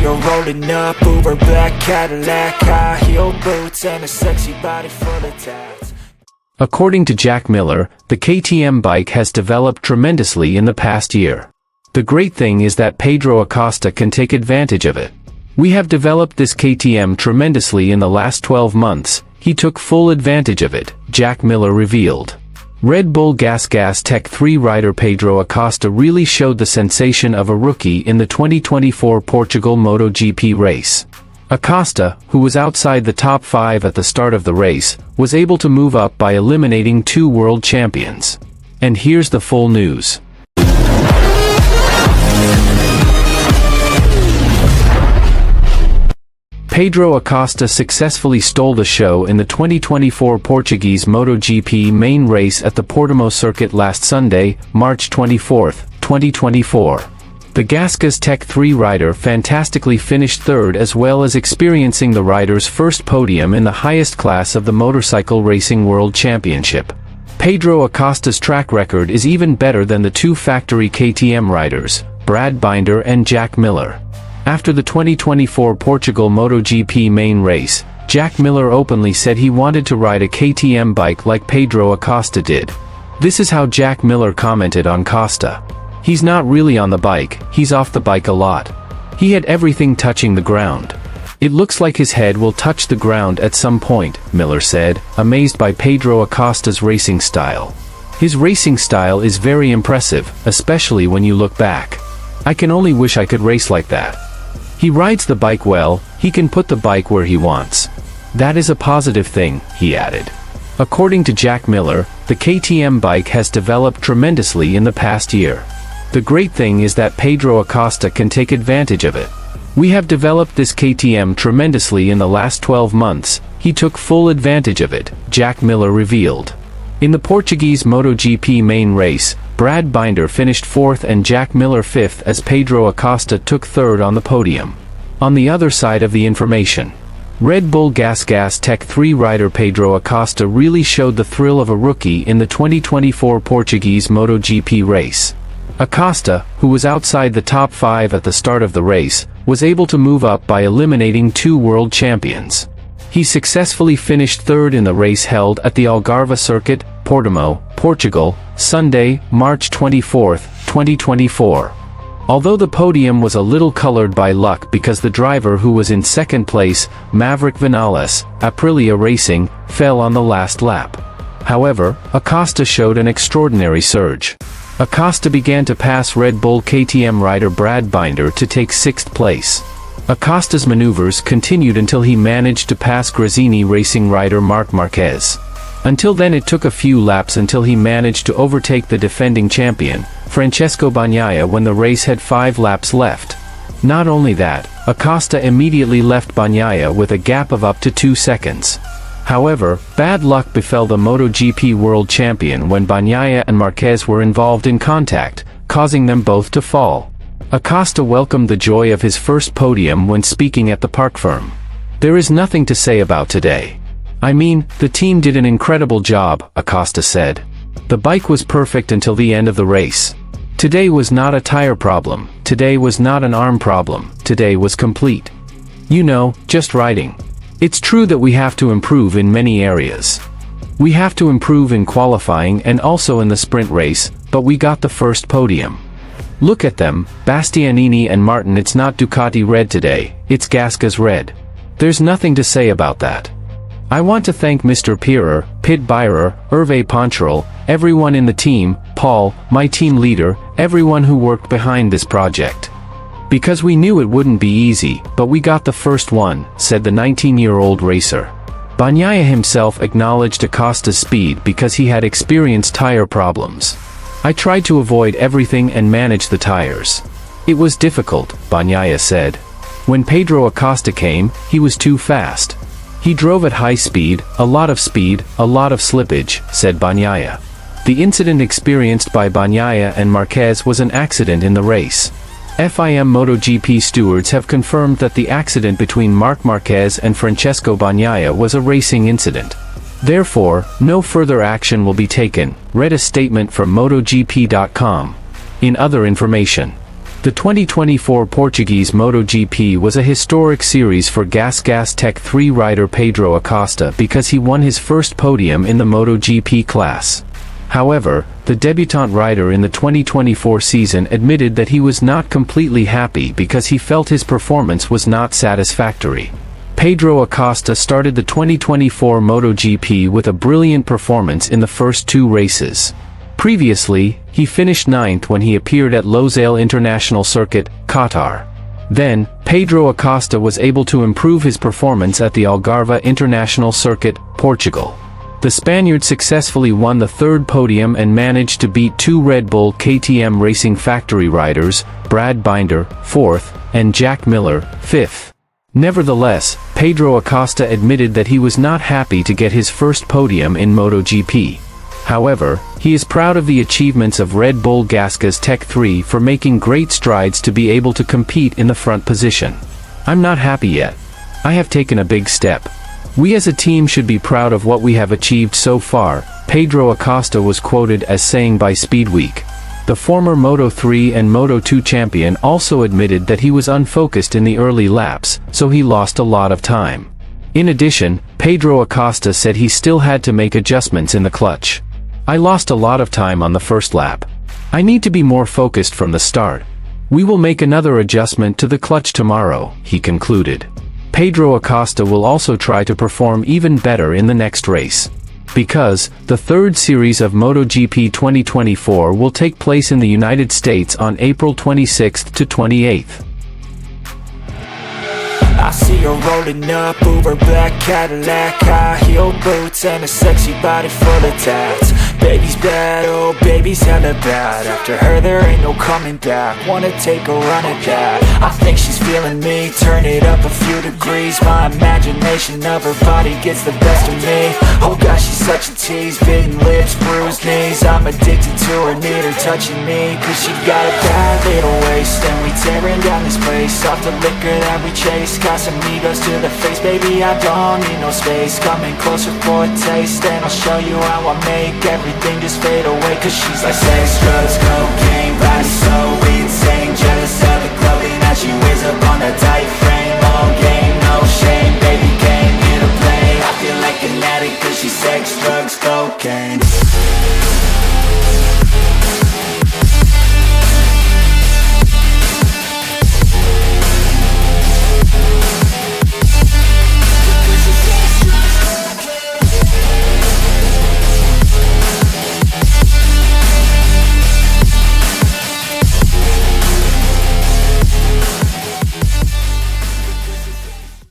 You're rolling up, Uber black Cadillac, high heel boots, and a sexy body full of tats. According to Jack Miller, the KTM bike has developed tremendously in the past year. The great thing is that Pedro Acosta can take advantage of it. We have developed this KTM tremendously in the last 12 months. He took full advantage of it, Jack Miller revealed. Red Bull Gas Tech 3 rider Pedro Acosta really showed the sensation of a rookie in the 2024 Portugal MotoGP race. Acosta, who was outside the top 5 at the start of the race, was able to move up by eliminating 2 world champions. And here's the full news. Pedro Acosta successfully stole the show in the 2024 Portuguese MotoGP main race at the Portimão circuit last Sunday, March 24, 2024. The Gasgas Tech 3 rider fantastically finished third, as well as experiencing the rider's first podium in the highest class of the Motorcycle Racing World Championship. Pedro Acosta's track record is even better than the 2 factory KTM riders, Brad Binder and Jack Miller. After the 2024 Portugal MotoGP main race, Jack Miller openly said he wanted to ride a KTM bike like Pedro Acosta did. This is how Jack Miller commented on Acosta. "He's not really on the bike, he's off the bike a lot. He had everything touching the ground. It looks like his head will touch the ground at some point," Miller said, amazed by Pedro Acosta's racing style. "His racing style is very impressive, especially when you look back. I can only wish I could race like that. He rides the bike well, he can put the bike where he wants. That is a positive thing," he added. According to Jack Miller, the KTM bike has developed tremendously in the past year. The great thing is that Pedro Acosta can take advantage of it. We have developed this KTM tremendously in the last 12 months. He took full advantage of it, Jack Miller revealed. In the Portuguese MotoGP main race, Brad Binder finished 4th and Jack Miller 5th as Pedro Acosta took 3rd on the podium. On the other side of the information, Red Bull Gas Tech 3 rider Pedro Acosta really showed the thrill of a rookie in the 2024 Portuguese MotoGP race. Acosta, who was outside the top 5 at the start of the race, was able to move up by eliminating 2 world champions. He successfully finished 3rd in the race held at the Algarve circuit, Portimão, Portugal, Sunday, March 24, 2024. Although the podium was a little colored by luck because the driver who was in 2nd place, Maverick Vinales, Aprilia Racing, fell on the last lap. However, Acosta showed an extraordinary surge. Acosta began to pass Red Bull KTM rider Brad Binder to take 6th place. Acosta's maneuvers continued until he managed to pass Gresini Racing rider Marc Marquez. Until then it took a few laps until he managed to overtake the defending champion, Francesco Bagnaia, when the race had 5 laps left. Not only that, Acosta immediately left Bagnaia with a gap of up to 2 seconds. However, bad luck befell the MotoGP world champion when Bagnaia and Marquez were involved in contact, causing them both to fall. Acosta welcomed the joy of his first podium when speaking at the park firm. "There is nothing to say about today. I mean, the team did an incredible job," Acosta said. "The bike was perfect until the end of the race. Today was not a tire problem, today was not an arm problem, today was complete. You know, just riding. It's true that we have to improve in many areas. We have to improve in qualifying and also in the sprint race, but we got the first podium. Look at them, Bastianini and Martin. It's not Ducati red today, it's Gasgas red. There's nothing to say about that. I want to thank Mr. Pirer, Pit Byrer, Hervé Poncharal, everyone in the team, Paul, my team leader, everyone who worked behind this project. Because we knew it wouldn't be easy, but we got the first one," said the 19-year-old racer. Bagnaia himself acknowledged Acosta's speed because he had experienced tire problems. "I tried to avoid everything and manage the tires. It was difficult," Bagnaia said. "When Pedro Acosta came, he was too fast. He drove at high speed, a lot of slippage," said Bagnaia. The incident experienced by Bagnaia and Marquez was an accident in the race. FIM MotoGP stewards have confirmed that the accident between Marc Marquez and Francesco Bagnaia was a racing incident. Therefore, no further action will be taken, read a statement from MotoGP.com. In other information, The 2024 Portuguese MotoGP was a historic series for Gas Tech 3 rider Pedro Acosta because he won his first podium in the MotoGP class. However, the debutant rider in the 2024 season admitted that he was not completely happy because he felt his performance was not satisfactory. Pedro Acosta started the 2024 MotoGP with a brilliant performance in the first two races. Previously, he finished ninth when he appeared at Losail International Circuit, Qatar. Then, Pedro Acosta was able to improve his performance at the Algarve International Circuit, Portugal. The Spaniard successfully won the third podium and managed to beat two Red Bull KTM Racing Factory riders, Brad Binder, 4th, and Jack Miller, 5th. Nevertheless, Pedro Acosta admitted that he was not happy to get his first podium in MotoGP. However, he is proud of the achievements of Red Bull Gas Tech 3 for making great strides to be able to compete in the front position. "I'm not happy yet. I have taken a big step. We as a team should be proud of what we have achieved so far," Pedro Acosta was quoted as saying by Speedweek. The former Moto3 and Moto2 champion also admitted that he was unfocused in the early laps, so he lost a lot of time. In addition, Pedro Acosta said he still had to make adjustments in the clutch. "I lost a lot of time on the first lap. I need to be more focused from the start. We will make another adjustment to the clutch tomorrow," he concluded. Pedro Acosta will also try to perform even better in the next race. Because, the third series of MotoGP 2024 will take place in the United States on April 26th to 28th. I see her rolling up, Uber black Cadillac, high heel boots and a sexy body full of tats. Baby's bad, oh baby's hella bad. After her there ain't no coming back. Wanna take a run at that. I think she's feeling me, turn it up a few degrees. My imagination of her body gets the best of me. Oh gosh, she's such a tease, bitten lips, bruised knees. I'm addicted to her, need her touching me. Cause she got a bad little waist, and we tearing down this place. Off the liquor that we chase, got some egos to the face. Baby, I don't need no space, coming closer for a taste. And I'll show you how I make everything just fade away. Cause she's like sex, drugs, cocaine, body so insane. Jealous of the clothing that she wears.